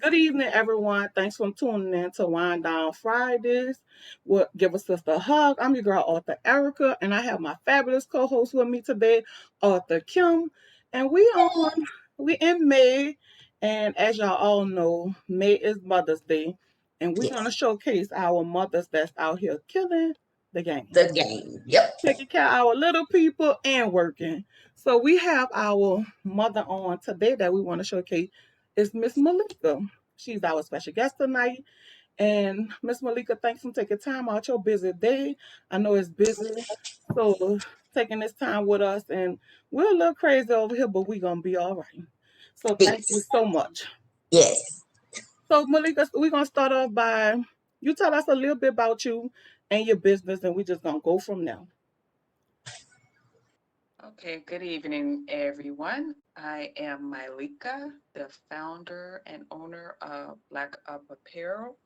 Good evening, everyone. Thanks for tuning in to Wind Down Fridays. Give a sister a hug. I'm your girl, Author Erica, and I have my fabulous co-host with me today, Author Kim. And we in May, and as y'all all know, May is Mother's Day, and we're gonna Yes, showcase our mothers that's out here killing the game, the game. Yep. taking care of our little people and working. So we have our mother on today that we want to showcase is Miss Malika. She's our special guest tonight. And Miss Malika, thanks for taking time out your busy day. I know it's busy. So taking this time with us, and we're a little crazy over here, but we're gonna be all right. So thank you Yes. so much. Yes. So Malika, we're gonna start off by you tell us a little bit about you and your business, and we're just gonna go from there. Okay, good evening, everyone. I am Mylika, the founder and owner of Black Up Apparel.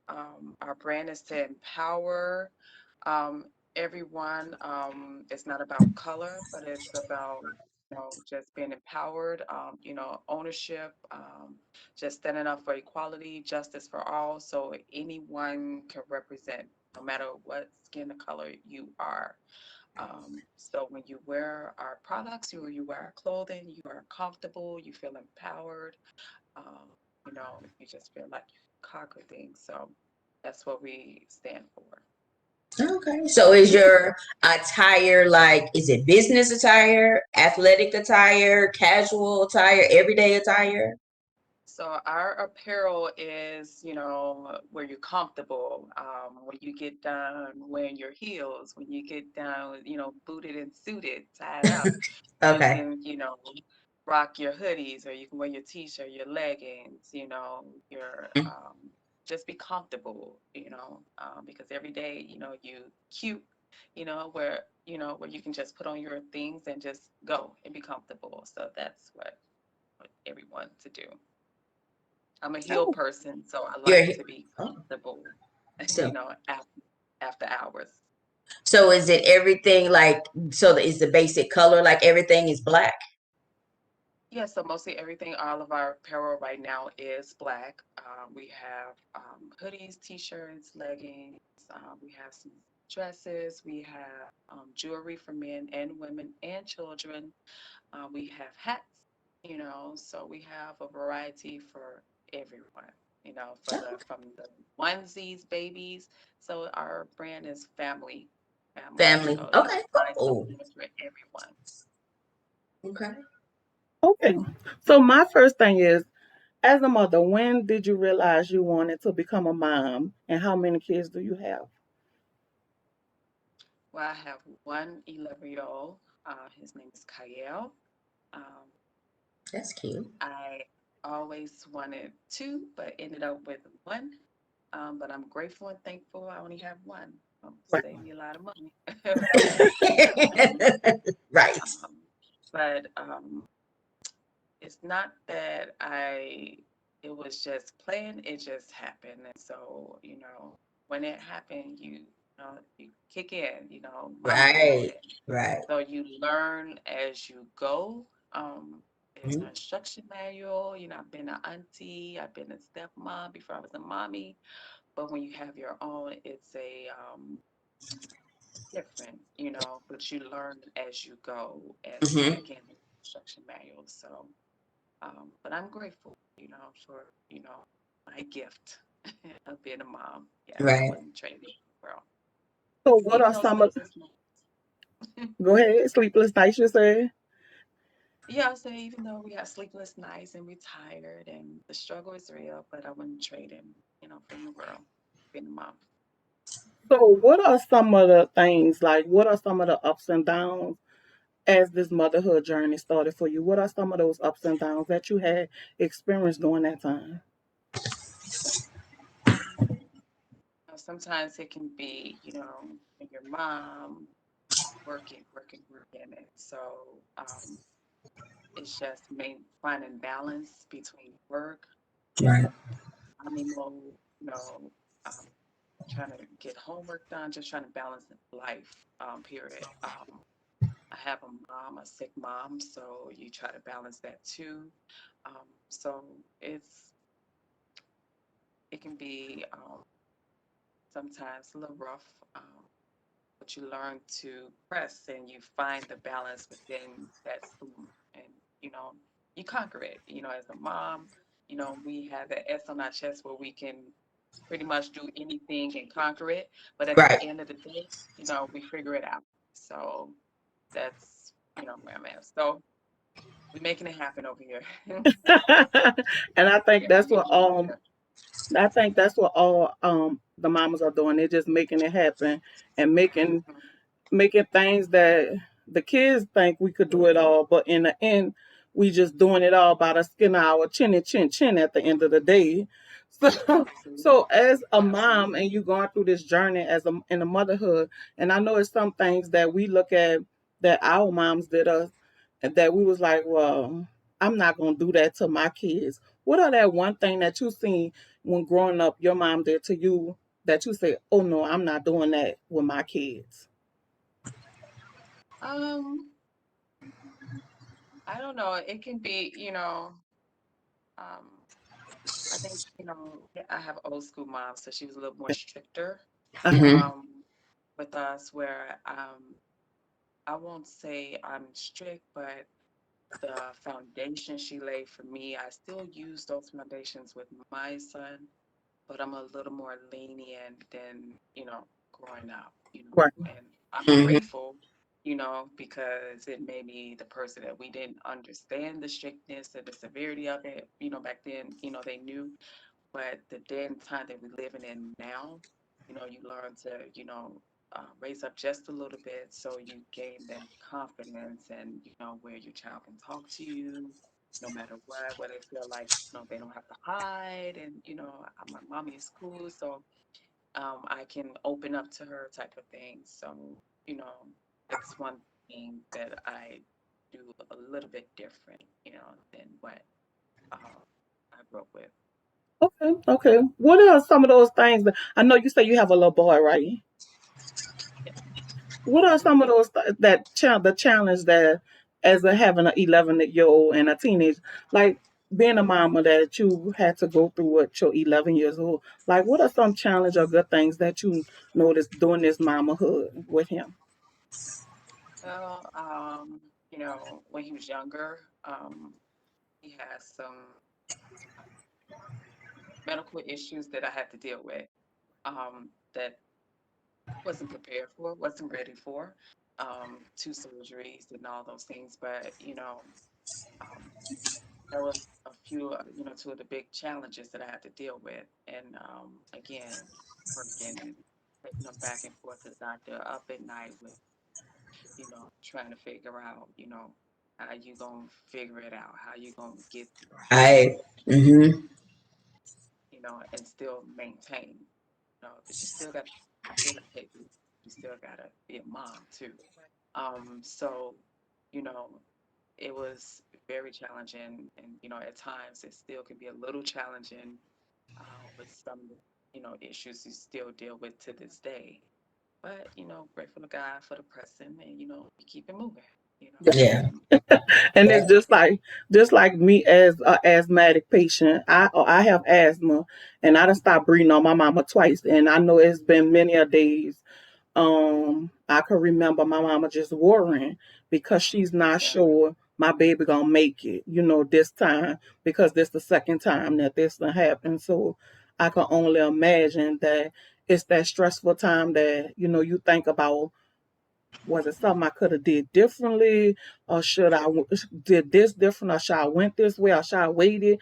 Our brand is to empower um, everyone. It's not about color, but it's about just being empowered. Ownership. Just standing up for equality, justice for all, so anyone can represent, no matter what skin color you are. So when you wear our products, you wear our clothing, you are comfortable, you feel empowered, you just feel like you conquer things. So that's what we stand for. Okay. So is your attire like, is it business attire, athletic attire, casual attire, everyday attire? So our apparel is, where you're comfortable, when you get done wearing your heels, when you get down, booted and suited, tied up, you Okay. can, rock your hoodies, or you can wear your t-shirt, your leggings, your just be comfortable, because every day, you cute, where you can just put on your things and just go and be comfortable. So that's what everyone to do. I'm a heel Oh, person, so I You're like to be oh, comfortable, so after hours. so is it everything like, so is the basic color like everything is black? Yeah, so mostly everything, all of our apparel right now is black. We have hoodies, t-shirts, leggings. We have some dresses. We have jewelry for men and women and children. We have hats, so we have a variety for everyone, Oh, from the onesies, babies. So our brand is family. family. So you Okay. can find Oh, something for everyone. okay. okay. So my first thing is, as a mother, when did you realize you wanted to become a mom, and how many kids do you have? Well, I have one 11-year-old. His name is Kyle. Um, That's cute. I always wanted two, but ended up with one. But I'm grateful and thankful I only have one. Right. Save me a lot of money. Right. um, but it's not that it was just planned, it just happened. And so, when it happened, you kick in, mama mode. Right. Right. So you learn as you go. There's no Mhm. instruction manual. I've been an auntie, I've been a stepmom before I was a mommy. But when you have your own, it's a different, but you learn as you go. And Mhm. again, instruction manual. So, but I'm grateful, for, my gift of being a mom. Yes, I Right. wouldn't trade it for the world. So what Even are though some of sleepless nights. go ahead, sleepless nights you say? Yeah, I say even though we have sleepless nights and we're tired and the struggle is real, but I wouldn't trade him, for the world, being a mom. So what are some of the things, like what are some of the ups and downs as this motherhood journey started for you? What are some of those ups and downs that you had experienced during that time? Sometimes it can be, when your mom working, and so it's just finding balance between work Right. and mommy mode, um, trying to get homework done, just trying to balance life, period. I have a sick mom, so you try to balance that too. So it's it can be sometimes a little rough, but you learn to press and you find the balance within that storm, and you know you conquer it. As a mom, we have that S on our chest where we can pretty much do anything and conquer it. But at the Right. end of the day, we figure it out. So that's where I'm at. So we're making it happen over here. And I think Yeah, we're that's what making it happen. all the mamas are doing. They're just making it happen and Mhm. making things that the kids think we could do it all, but in the end, we just doing it all by the skin of our chin at the end of the day. So, Absolutely. so as a mom, Absolutely. and you going through this journey in a motherhood, and I know it's some things that we look at that our moms did us, and that we was like, well, I'm not gonna do that to my kids. What are that one thing that you seen when growing up, your mom did to you that you say, oh no, I'm not doing that with my kids? Um, I don't know. It can be, um, I think, yeah, I have old school mom, so she was a little more stricter Uh-huh. Hmm. um with us where I won't say I'm strict, but the foundation she laid for me, I still use those foundations with my son, but I'm a little more lenient than, growing up, Right. and I'm Hmm. grateful, because it made me the person that we didn't understand the strictness and the severity of it, back then, they knew, but the day and time that we're living in now, you learn to, raise up just a little bit so you gain that confidence and, where your child can talk to you no matter what, where they feel like, they don't have to hide. And, my mommy is cool, so I can open up to her type of thing. So, you know, that's one thing that I do a little bit different, than what I grew up with. Okay, okay. What are some of those things that I know you say you have a little boy, right? Yeah. What are some of those the challenge that as a having an 11-year old and a teenage, like being a mama that you had to go through with your 11 years old? Like, what are some challenge or good things that you noticed doing this mamahood with him? Well, when he was younger, he had some medical issues that I had to deal with, that wasn't prepared for, wasn't ready for, two surgeries and all those things. But, um, there was a few, two of the big challenges that I had to deal with. And again, working and taking them back and forth to the doctor up at night with, trying to figure out, how you gonna figure it out, how you gonna get through it, I. Hmm. and still maintain, but you still gotta pay bills. You still gotta be a mom too. So, you know, it was very challenging, and at times it still can be a little challenging with some, issues you still deal with to this day. But grateful to God for the present, and we keep it moving. Yeah. And And Yeah. it's just like me as a asthmatic patient. I have asthma, and I done stopped breathing on my mama twice, and I know it's been many a days. I can remember my mama just worrying because she's not yeah, sure my baby gonna make it, this time, because this the second time that this done happened. So I can only imagine that it's that stressful time that you think about, was it something I could have did differently, or should did this different, or should I went this way, or should I waited?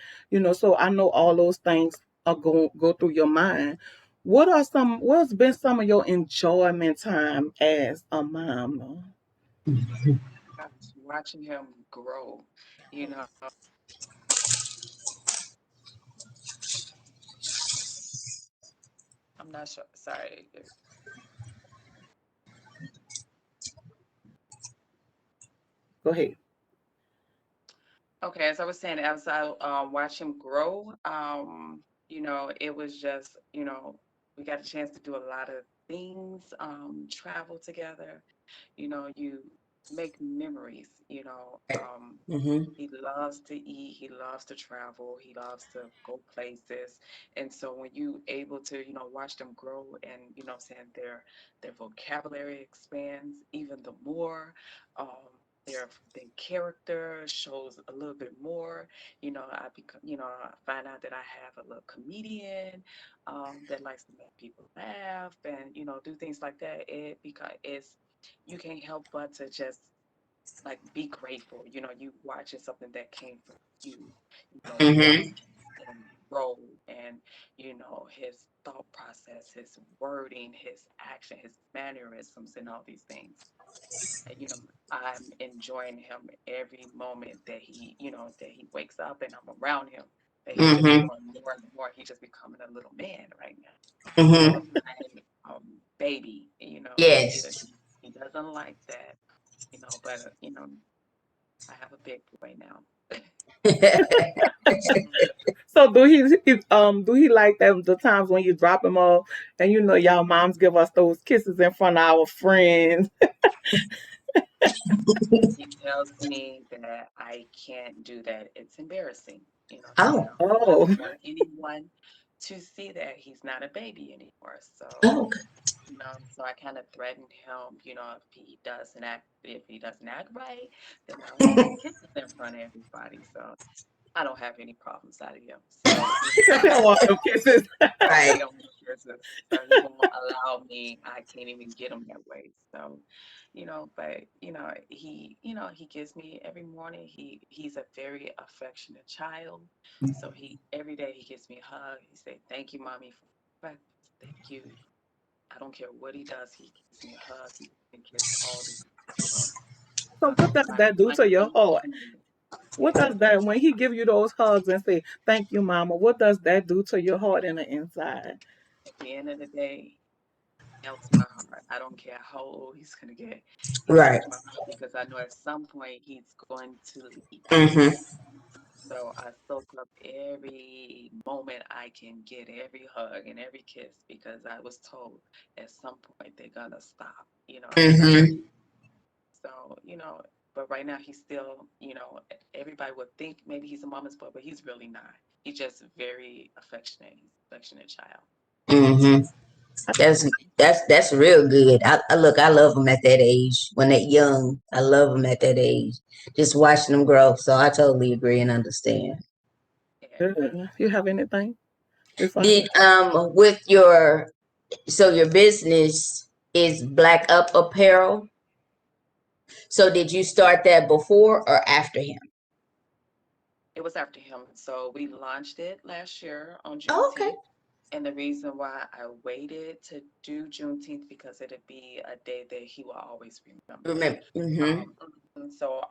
So I know all those things are go through your mind. What's been some of your enjoyment time as a mom? I was watching him grow. You know, I'm not sure. Sorry. Go ahead. Okay, as I was saying, as I watch him grow, it was just, we got a chance to do a lot of things, travel together. You make memories, Mm-hmm. he loves to eat, he loves to travel, he loves to go places. And so when you able to, watch them grow and, saying their vocabulary expands even the more, their character shows a little bit more. I become, I find out that I have a little comedian that likes to make people laugh and, do things like that. It's you can't help but to just like be grateful. You watching something that came from you, Mm-hmm. watch him grow and, his thought process, his wording, his action, his mannerisms, and all these things. And, I'm enjoying him every moment that he wakes up and I'm around him. That he's just Mm-hmm. growing more and more. He's just becoming a little man right now. Mm-hmm. A giant baby. Yes. He doesn't like that. But I have a big boy now. So do he like them the times when you drop him off and y'all moms give us those kisses in front of our friends? He tells me that I can't do that. It's embarrassing, Oh. I Oh, don't want anyone to see that he's not a baby anymore. So, Oh. so I kind of threatened him, if he doesn't act right, then I'll give him kisses in front of everybody. So I don't have any problems out of him. So, because he don't want them kisses. no, he Right. don't want kisses. So he won't allow me. I can't even get him that way. So, but he gives me every morning. He's a very affectionate child. So he every day he gives me a hug. He say, "Thank you, mommy, for breakfast. Thank you." I don't care what he does. He gives me a hug. He gives me a kiss all the time. So So what does that do I to your can't heart? stand it. What does that when he give you those hugs and say thank you, mama? What does that do to your heart in the inside? At the end of the day, melts my heart. I don't care how old he's gonna get. It Right. melts my heart because I know at some point he's going to leave. Mm-hmm. So I soak up every moment I can get, every hug and every kiss because I was told at some point they're gonna stop. Mm-hmm. So, but right now he's still, everybody would think maybe he's a mama's boy, but he's really not. He's just very affectionate. He's an affectionate child. Mm-hmm. That's real good. I look, I love them at that age. When they're young, I love them at that age. Just watching them grow. So I totally agree and understand. Yeah. Good. You have anything before I Did go? with your so your business is Black Up Apparel. So did you start that before or after him? It was after him. So we launched it last year on Oh, okay. Juneteenth. And the reason why I waited to do Juneteenth because it'd be a day that he will always remember. Remember. Mm-hmm. So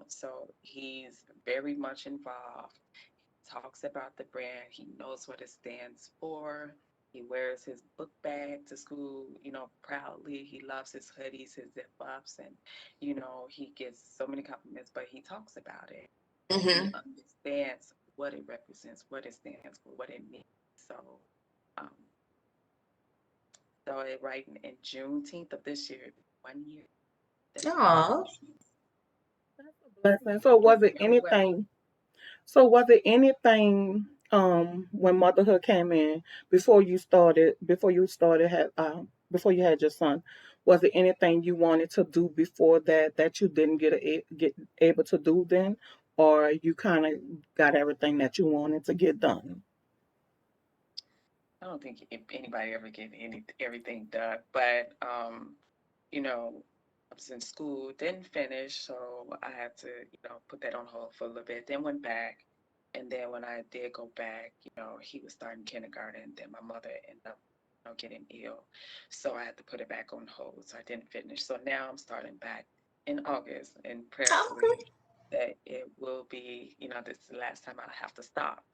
so he's very much involved. He talks about the brand. He knows what it stands for. He wears his book bag to school, proudly. He loves his hoodies, his zip ups, and he gets so many compliments. But he talks about it. He Mm-hmm. understands what it represents, what it stands for, what it means. So, um, right in Juneteenth of this year, 1 year that I've been in Oh. business. That's a blessing. So Doing was it very well. anything? So was it anything when motherhood came in before you had your son? Was it anything you wanted to do before that you didn't get able to do then, or you kind of got everything that you wanted to get done? I don't think if anybody ever get everything done, but you know, I was in school, didn't finish, so I had to, put that on hold for a little bit. Then went back, and then when I did go back, he was starting kindergarten. Then my mother ended up, getting ill, so I had to put it back on hold. So I didn't finish. So now I'm starting back in August, and Okay. prayerfully that it will be, this is the last time I have to stop.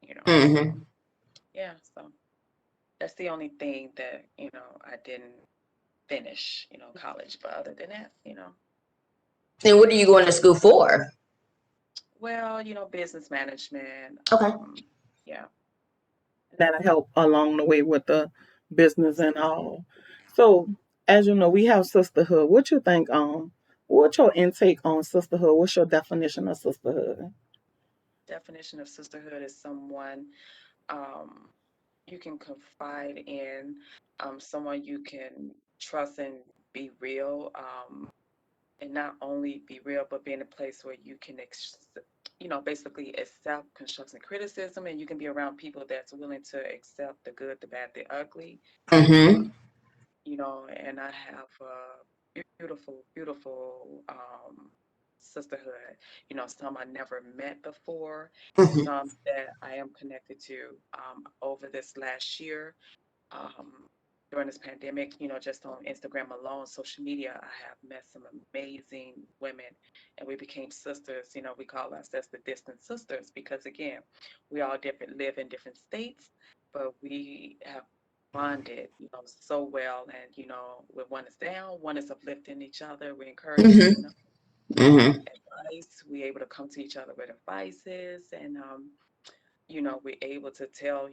So Mm-hmm. yeah, so that's the only thing that I didn't finish, college. But other than that, And what are you going to school for? well, business management. Okay. Yeah. That'll help along the way with the business and all. So, as you know, we have sisterhood. What you think? What's your intake on sisterhood? What's your definition of sisterhood? Definition of sisterhood is someone um, you can confide in, someone you can trust and be real, and not only be real, but be in a place where you can, basically accept constructive criticism, and you can be around people that's willing to accept the good, the bad, the ugly. Uh, Mm-hmm. and I have a beautiful, beautiful sisterhood. Some I never met before, and Mm-hmm. some that I am connected to over this last year. Um, During this pandemic, just on Instagram alone, social media, I have met some amazing women, and we became sisters. We call ourselves the distant sisters because, again, we all different, live in different states, but we have bonded, so well. And, when one is down, one is uplifting each other. We're encouraging one Mm-hmm. another. Mm-hmm. Advice. We're able to come to each other with advices, and we're able to tell,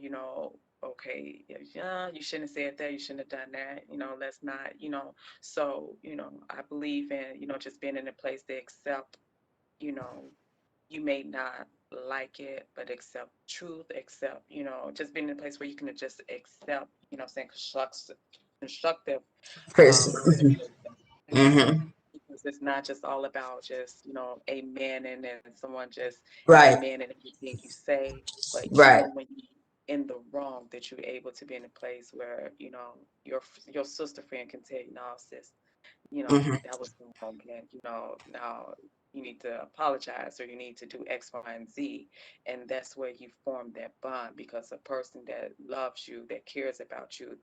okay, yeah, you shouldn't have said that, you shouldn't have done that, let's not, so, I believe in, just being in a place to accept, you know, you may not like it, but accept truth, accept, just being in a place where you can just accept, saying constructive Chris. criticism. Mm-hmm. Because it's not just all about just, amen and then someone just Right. amen and everything you say, but Right. even when you in the wrong, that you're able to be in a place where, your sister friend can tell you, no, sis, Mm-hmm. that was wrong, and now you need to apologize or you need to do X, Y, and Z. And that's where you form that bond because a person that loves you, that cares about you,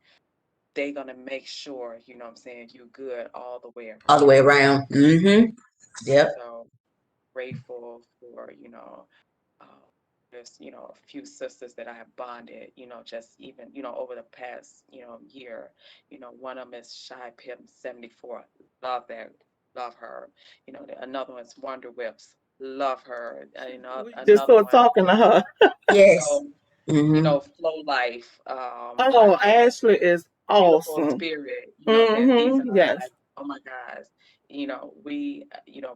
they're gonna make sure, what I'm saying, you good all the way All the way around. around. Mm-hmm. Yep. So grateful for, uh, there's, a few sisters that I have bonded, just even, over the past, year. One of them is Shy Pim 74. Love that. Love her. Another one's Wonder Whips. Love her. We just Another started one, talking to her. you Yes. know, Mm-hmm. Flow Life. I Oh, have Ashley is beautiful awesome. spirit, that these Mm-hmm. are Yes. like, oh my gosh,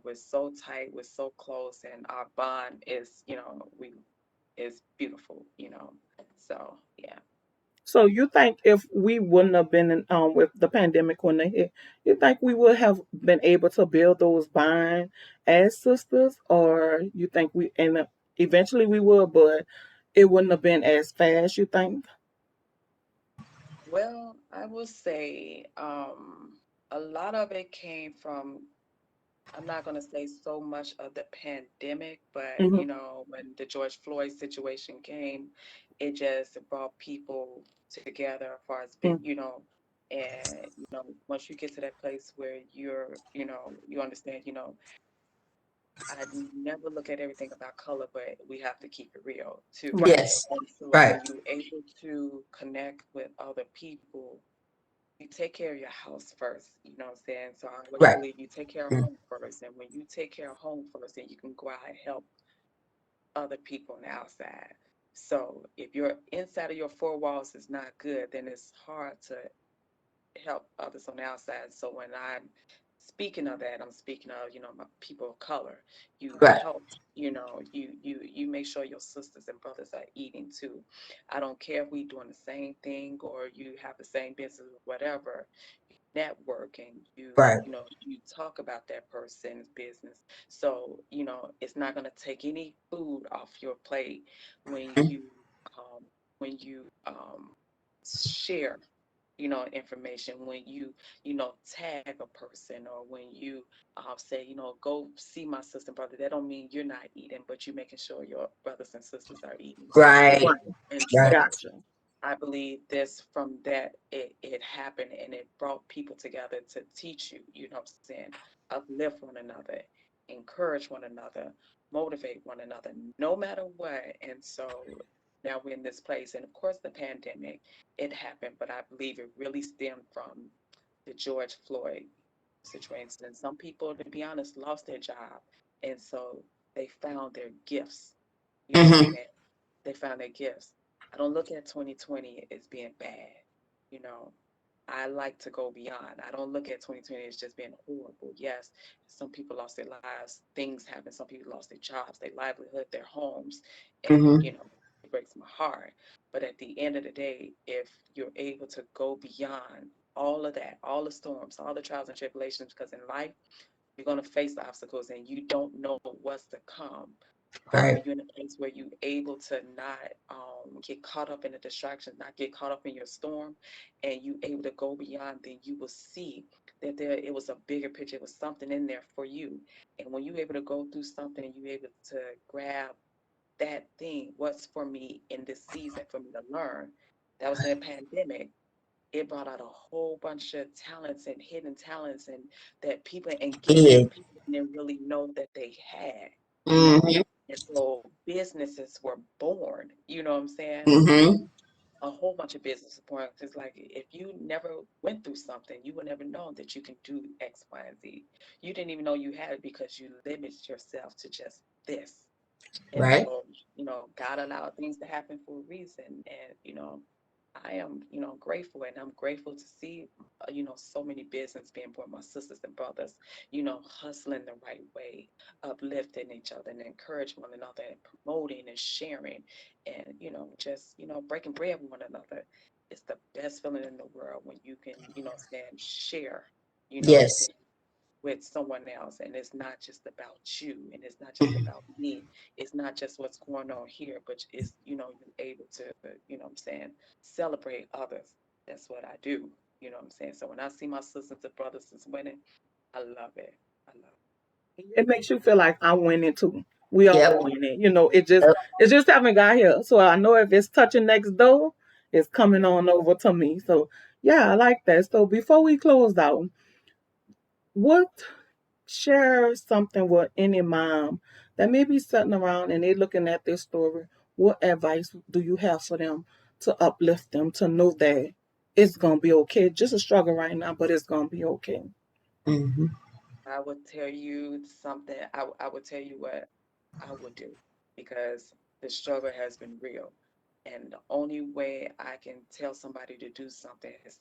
we're so tight, we're so close, and our bond is, we is beautiful, so yeah. So you think if we wouldn't have been in, with the pandemic when they hit, you think we would have been able to build those bonds as sisters, or you think we and eventually we would, but it wouldn't have been as fast? You think? Well, I will say a lot of it came from, I'm not going to say so much of the pandemic, but Hmm. when the George Floyd situation came, it just brought people together as far as been, and once you get to that place where you're, you understand, I never look at everything about color, but we have to keep it real too. Right. Yes. And so Right. when you're able to connect with other people, you take care of your house first. You know what I'm saying? So I always Right. believe you take care of Mm. home first. And when you take care of home first, then you can go out and help other people on the outside. So if your inside of your four walls is not good, then it's hard to help others on the outside. So when I'm speaking of that, I'm speaking of, my people of color. You Right. help, you make sure your sisters and brothers are eating too. I don't care if we doing the same thing or you have the same business or whatever. Network and Right. you talk about that person's business. So, it's not gonna take any food off your plate when Mm. um you share information, when you tag a person, or when you say, go see my sister and brother. That don't mean you're not eating, but you're making sure your brothers and sisters are eating too. Right. Right. And Right. so Gotcha. I believe this from that it happened, and it brought people together to teach you, what I'm saying, uplift one another, encourage one another, motivate one another, no matter what. And so now we're in this place. And of course the pandemic, it happened, but I believe it really stemmed from the George Floyd situation. And some people, to be honest, lost their job. And so they found their gifts. You know what I'm Mm-hmm. saying? They found their gifts. I don't look at 2020 as being bad, you know. I like to go beyond. I don't look at 2020 as just being horrible. Yes, some people lost their lives, things happen. Some people lost their jobs, their livelihood, their homes, and Mm-hmm. it breaks my heart. But at the end of the day, if you're able to go beyond all of that, all the storms, all the trials and tribulations, because in life you're going to face obstacles and you don't know what's to come. But Right. when you're in a place where you're able to not get caught up in the distractions, not get caught up in your storm, and you able to go beyond, then you will see that there it was a bigger picture. It was something in there for you. And when you're able to go through something and you're able to grab that thing, what's for me in this season for me to learn, that was in a pandemic. It brought out a whole bunch of talents and hidden talents and that people and gifts Did. that people didn't really know that they had, you know. Mm-hmm. And so businesses were born, you know what I'm saying? Mm-hmm. A whole bunch of businesses born. It's like if you never went through something, you would never know that you can do X, Y, and Z. You didn't even know you had it because you limited yourself to just this. And Right. so, God allowed things to happen for a reason. And, I am, grateful and I'm grateful to see, so many business being born, my sisters and brothers, hustling the right way, uplifting each other and encouraging one another and promoting and sharing and, just, breaking bread with one another. It's the best feeling in the world when you can, stand, share, Yes. with someone else, and it's not just about you and it's not just about me. It's not just what's going on here, but it's you're able to, what I'm saying, celebrate others. That's what I do, what I'm saying. So when I see my sisters and brothers is winning, I love it. I love It makes you feel like I'm winning too. We all Yep. winning. You know, it just Yep. it just haven't got here. So I know if it's touching next door, it's coming on over to me. So yeah, I like that. So before we close out, what share something with any mom that may be sitting around and they're looking at this story. What advice do you have for them to uplift them to know that it's gonna be okay? Just a struggle right now, but it's gonna be okay. Mm-hmm. I would tell you something. I would tell you what I would do because the struggle has been real. And the only way I can tell somebody to do something is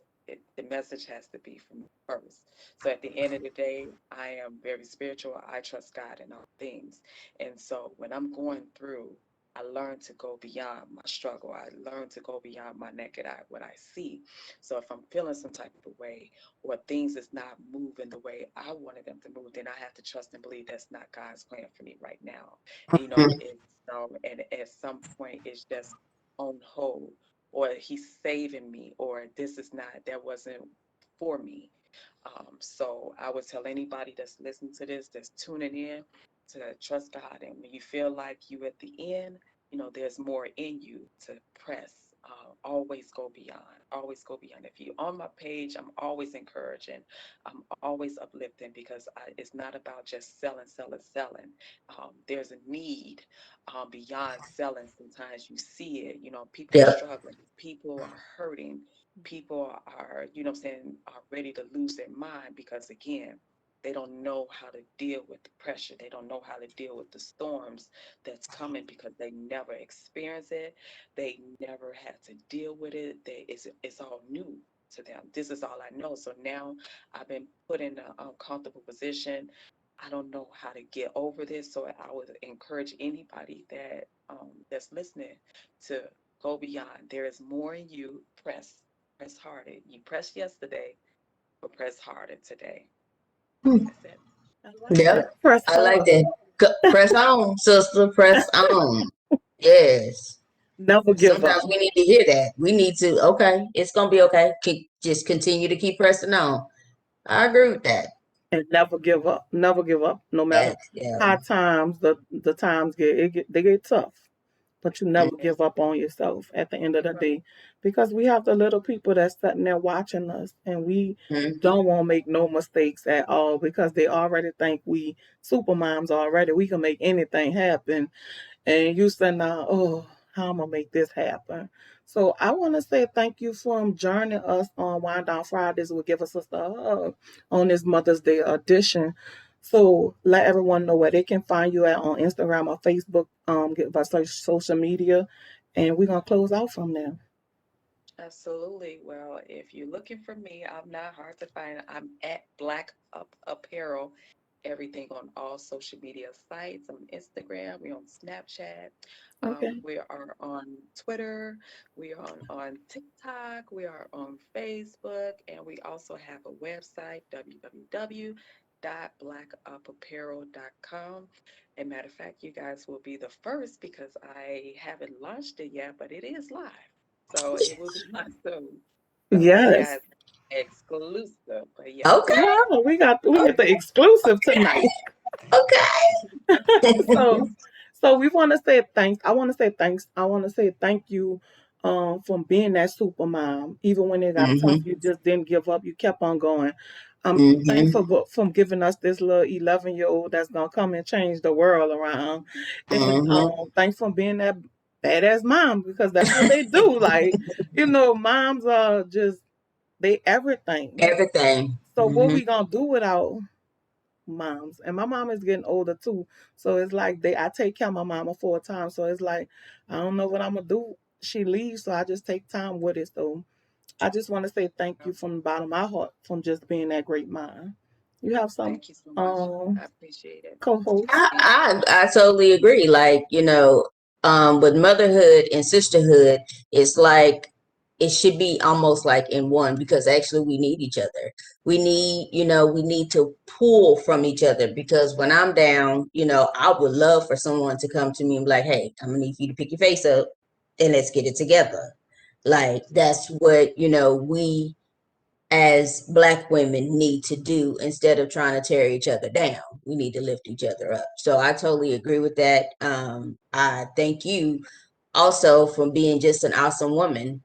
the message has to be from me first. So at the end of the day, I am very spiritual. I trust God in all things. And so when I'm going through, I learn to go beyond my struggle. I learn to go beyond my naked eye, what I see. So if I'm feeling some type of way, or things is not moving the way I wanted them to move, then I have to trust and believe that's not God's plan for me right now. And at some point it's just on hold, or He's saving me, or this is not that wasn't for me. So I would tell anybody that's listening to this, that's tuning in, to trust God. And when you feel like you at the end, there's more in you to press. Always go beyond. Always go beyond. If you're on my page, I'm always encouraging. I'm always uplifting because it's not about just selling, selling, selling. There's a need beyond selling. Sometimes you see it. People are Yep. struggling. People are hurting. People are, what I'm saying, are ready to lose their mind because, again, they don't know how to deal with the pressure. They don't know how to deal with the storms that's coming because they never experienced it. They never had to deal with it. It's all new to them. This is all I know. So now I've been put in an uncomfortable position. I don't know how to get over this. So I would encourage anybody that's listening to go beyond. There is more in you. Press harder. You pressed yesterday, but press harder today. Hmm. That's it. I like that. Yep. Press I like hard. that. Press on, sister. Press on. Yes. Never give up. Sometimes we need to hear that. We need to, okay, it's gonna be okay. Just continue to keep pressing on. I agree with that. And never give up. Never give up. No matter That's yeah. how times the times they get tough. But you never Yes. give up on yourself at the end of the day. Because we have the little people that's sitting there watching us and we Mm-hmm. don't want to make no mistakes at all because they already think we super moms already. We can make anything happen and you say now, oh, how am I gonna make this happen? So I want to say thank you for joining us on Wind Down Fridays with Give a Sister a Hug on this Mother's Day edition. So let everyone know where they can find you at on Instagram or Facebook. Give us social media, and we're gonna close out from there. Absolutely. Well, if you're looking for me, I'm not hard to find. I'm at Black Up Apparel. Everything on all social media sites, on Instagram, we're on Snapchat, Okay. we are on Twitter, we are on TikTok, we are on Facebook, and we also have a website, www.blackupapparel.com. And matter of fact, you guys will be the first because I haven't launched it yet, but it is live. So it will be live soon. So you Yes. guys exclusive. But yes, Okay. Wow, we get the Okay. exclusive tonight. Okay. So we want to say thanks. I want to say thanks. I want to say thank you for being that super mom. Even when it got tough, Mm-hmm. you just didn't give up. You kept on going. I'm Mm-hmm. thankful for giving us this little 11-year-old that's gonna come and change the world around. And Mm-hmm. thanks for being that badass mom because that's what they do. Like, moms are just they everything. Everything. So what Mm-hmm. we gonna do without moms? And my mom is getting older too. So it's like I take care of my mama full time. So it's like I don't know what I'm gonna do. She leaves, so I just take time with it. So I just want to say thank you um, from the bottom of my heart from just being that great mom. You have some thank you so much. I appreciate it. co-hosts? And I totally agree. Like, with motherhood and sisterhood, it's like it should be almost like in one because actually we need each other. We need to pull from each other because when I'm down, I would love for someone to come to me and be like, hey, I'm gonna need you to pick your face up and let's get it together. Like that's what, we as Black women need to do instead of trying to tear each other down. We need to lift each other up. So I totally agree with that. I thank you also for being just an awesome woman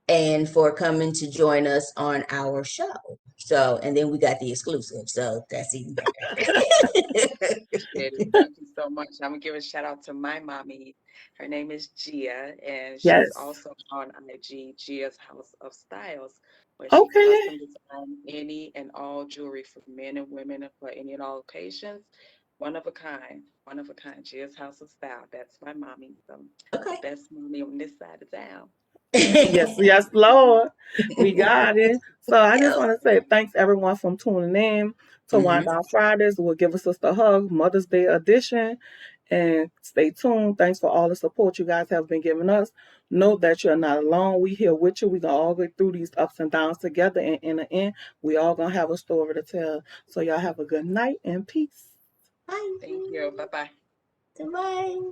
and for coming to join us on our show. So, and then we got the exclusive. So that's even better. appreciate it. Thank you so much. I'm gonna give a shout out to my mommy. Her name is Gia, and she's Yes. also on IG, Gia's House of Styles, where she Okay. custom designs any and all jewelry for men and women and for any and all occasions. One of a kind, one of a kind. Gia's House of Style. That's my mommy. The Okay. best mommy on this side of town. Yes, yes, Lord. We got it. So I just Yep. want to say thanks everyone for tuning in to Wind Hmm. Down Fridays. We'll give a sister a hug, Mother's Day edition. And stay tuned. Thanks for all the support you guys have been giving us. Know that you're not alone. We here with you. We're gonna all go through these ups and downs together. And in the end, we all gonna have a story to tell. So y'all have a good night and peace. Bye. Thank you. Bye bye. Bye.